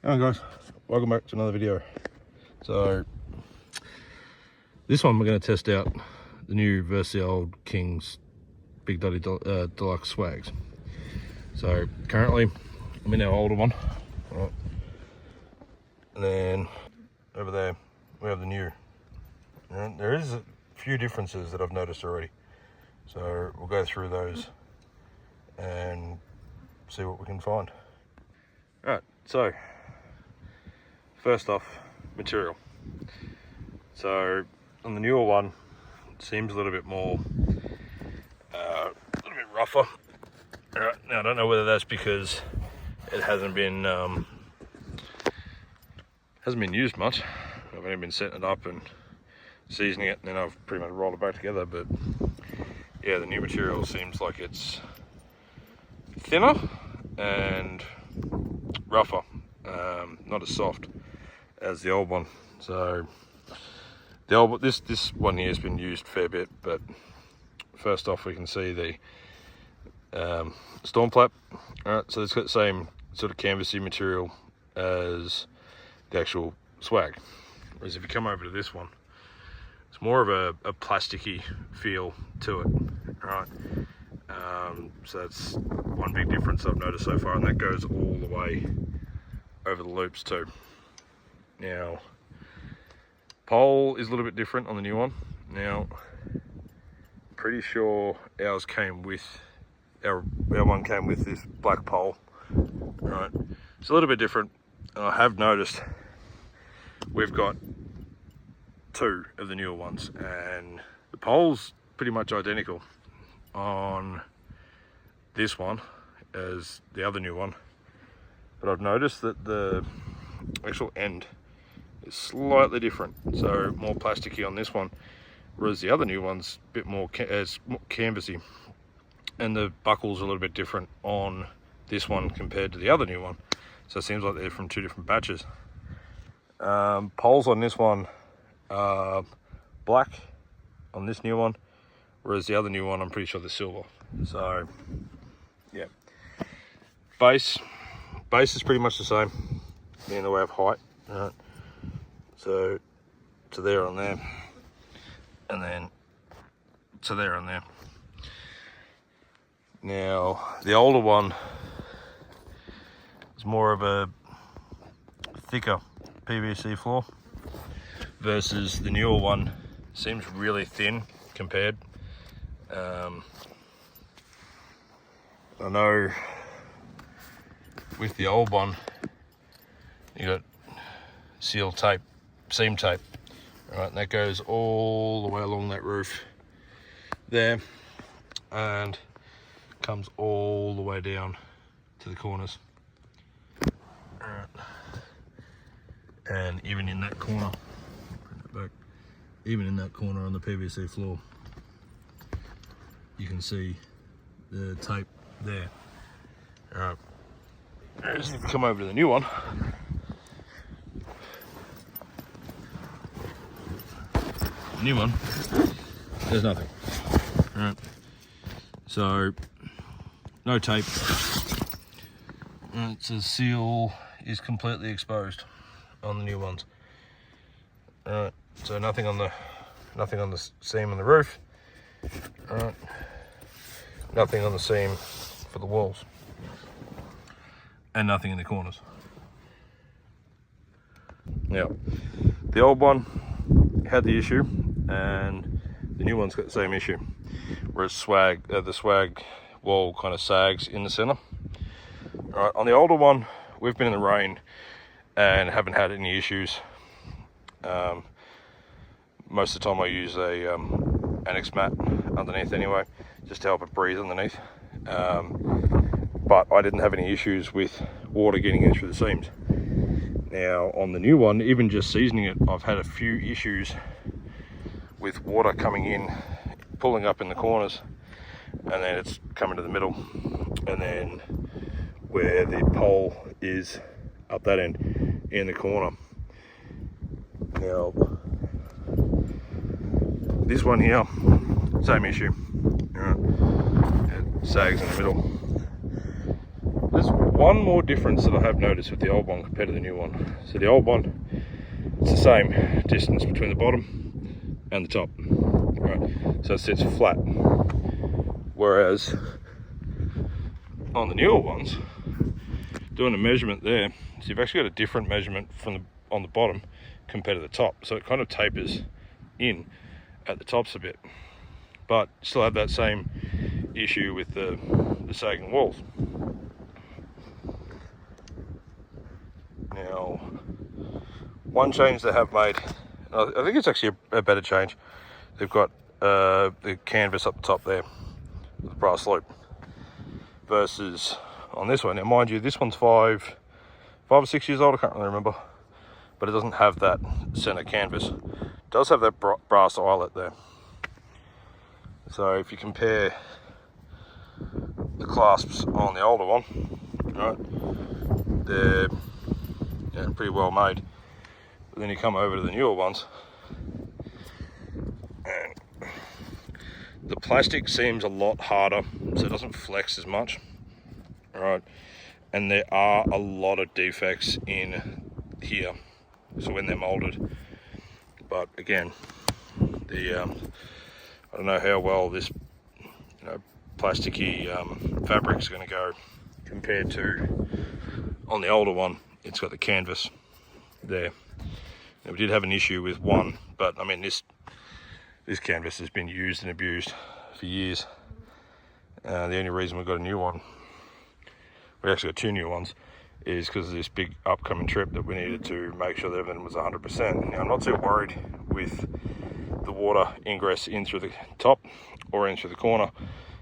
Hello guys, welcome back to another video. So this one we're going to test out the new versus the old King's Big Daddy Deluxe swags. So currently I'm in our older one, right, and then over there we have the new. And there is a few differences that I've noticed already, so we'll go through those and see what we can find. Alright, so first off, material. So on the newer one, it seems a little bit more, a little bit rougher. Alright, now I don't know whether that's because it hasn't been used much. I've only been setting it up and seasoning it, and then I've pretty much rolled it back together. But yeah, the new material seems like it's thinner and rougher, not as soft as the old one. So the old this one here has been used a fair bit, but first off we can see the storm flap. Alright, so it's got the same sort of canvasy material as the actual swag, whereas if you come over to this one, it's more of a plasticky feel to it. Right, so that's one big difference I've noticed so far, and that goes all the way over the loops too. Now, pole is a little bit different on the new one. Now, pretty sure ours came with our one came with this black pole. Right, it's a little bit different. And I have noticed we've got two of the newer ones, and the pole's pretty much identical on this one as the other new one, but I've noticed that the actual end is slightly different, so more plasticky on this one, whereas the other new one's a bit more canvasy, and the buckle's a little bit different on this one compared to the other new one. So it seems like they're from two different batches. Poles on this one are black on this new one, whereas the other new one I'm pretty sure they're silver. So yeah, base is pretty much the same in the way of height. Right, so to there on there, and then to there on there. Now the older one is more of a thicker PVC floor, versus the newer one seems really thin compared. I know with the old one you got seal tape, seam tape, right, and that goes all the way along that roof there and comes all the way down to the corners. Right. And even in that corner, even in that corner on the PVC floor, you can see the tape there. Alright, as if you come over to the new one, there's nothing. Alright, so no tape. It says seal is completely exposed on the new ones. Alright, so nothing on the seam on the roof. Alright, nothing on the seam for the walls, and nothing in the corners. Now, the old one had the issue, and the new one's got the same issue, whereas the swag wall kind of sags in the center. Alright, on the older one, we've been in the rain and haven't had any issues. Most of the time I use a annex mat underneath anyway, just to help it breathe underneath. But I didn't have any issues with water getting in through the seams. Now on the new one, even just seasoning it, I've had a few issues with water coming in, pulling up in the corners, and then it's coming to the middle, and then where the pole is up that end in the corner. Now this one here, same issue. It sags in the middle. one more difference that I have noticed with the old one compared to the new one. So the old one, it's the same distance between the bottom and the top, right? So it sits flat. Whereas on the newer ones, doing a measurement there, so you've actually got a different measurement from on the bottom compared to the top. So it kind of tapers in at the tops a bit, but still have that same issue with the sagging walls. Now, one change they have made, I think it's actually a better change. They've got the canvas up the top there, the brass loop, versus on this one. Now, mind you, this one's 5 or 6 years old. I can't really remember, but it doesn't have that center canvas. It does have that brass eyelet there. So if you compare the clasps on the older one, right, they're pretty well made. But then you come over to the newer ones, and the plastic seems a lot harder, so it doesn't flex as much, right? And there are a lot of defects in here, so when they're molded. But again, I don't know how well this plasticky fabric is going to go compared to on the older one. It's got the canvas there. Now, we did have an issue with one, but I mean this canvas has been used and abused for years. The only reason we got a new one, we actually got 2 new ones, is because of this big upcoming trip that we needed to make sure that everything was 100%. Now, I'm not too worried with the water ingress in through the top or in through the corner,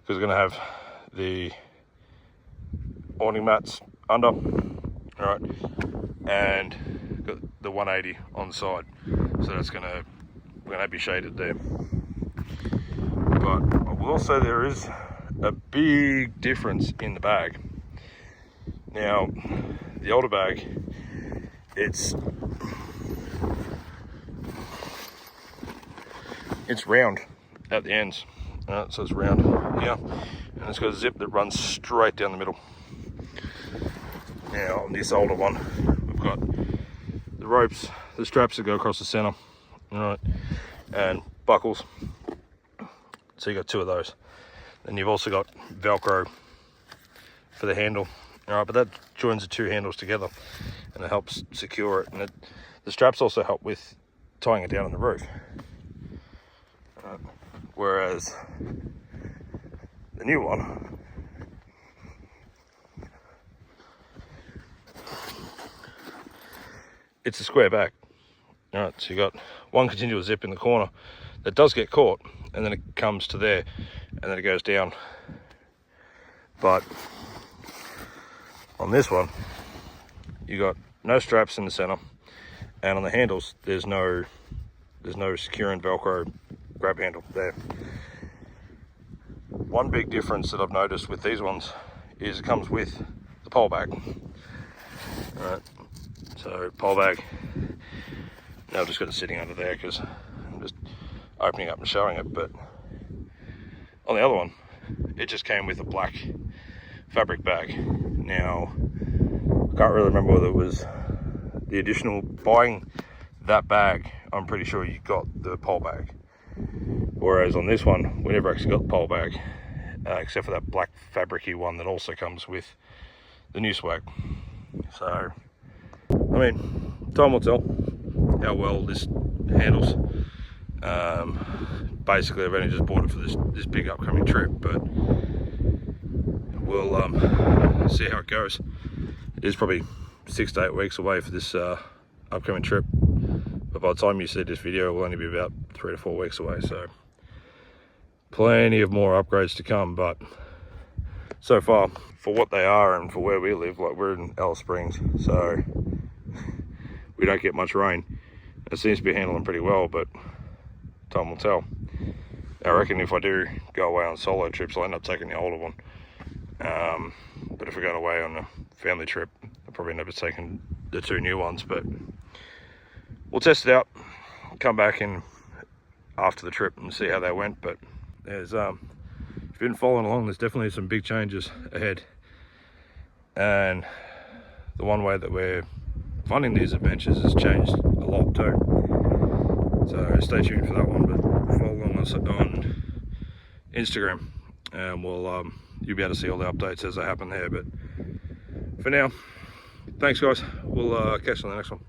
because we're going to have the awning mats under, right, and got the 180 on the side, so that's we're gonna be shaded there. But I will say there is a big difference in the bag. Now, the older bag, it's round at the ends, so it's round here, and it's got a zip that runs straight down the middle. Now, on this older one, we've got the ropes, the straps that go across the center, right, and buckles. So you got 2 of those. Then you've also got Velcro for the handle. All right, but that joins the 2 handles together, and it helps secure it. And the straps also help with tying it down on the roof. Whereas the new one, it's a square back. All right, so you got one continuous zip in the corner that does get caught, and then it comes to there, and then it goes down. But on this one, you got no straps in the center, and on the handles, there's no securing Velcro grab handle there. One big difference that I've noticed with these ones is it comes with the pole bag. All right, so pole bag. Now I've just got it sitting under there because I'm just opening up and showing it. But on the other one, it just came with a black fabric bag. Now, I can't really remember whether it was the additional buying that bag. I'm pretty sure you got the pole bag. Whereas on this one, we never actually got the pole bag, except for that black fabricy one that also comes with the new swag. So, I mean, time will tell how well this handles. Basically, I've only just bought it for this big upcoming trip, but we'll see how it goes. It is probably 6 to 8 weeks away for this upcoming trip, but by the time you see this video, it will only be about 3 to 4 weeks away. So, plenty of more upgrades to come. But so far, for what they are and for where we live, like we're in Alice Springs, so we don't get much rain. It seems to be handling pretty well, but time will tell. I reckon if I do go away on solo trips, I'll end up taking the older one. But if we're going away on a family trip, I'll probably end up taking the 2 new ones. But we'll test it out, come back in after the trip and see how they went. But there's, if you've been following along, there's definitely some big changes ahead. and the one way that we're funding these adventures has changed a lot too. So stay tuned for that one, but follow along on Instagram, and you'll be able to see all the updates as they happen there. But for now, thanks guys, we'll catch you on the next one.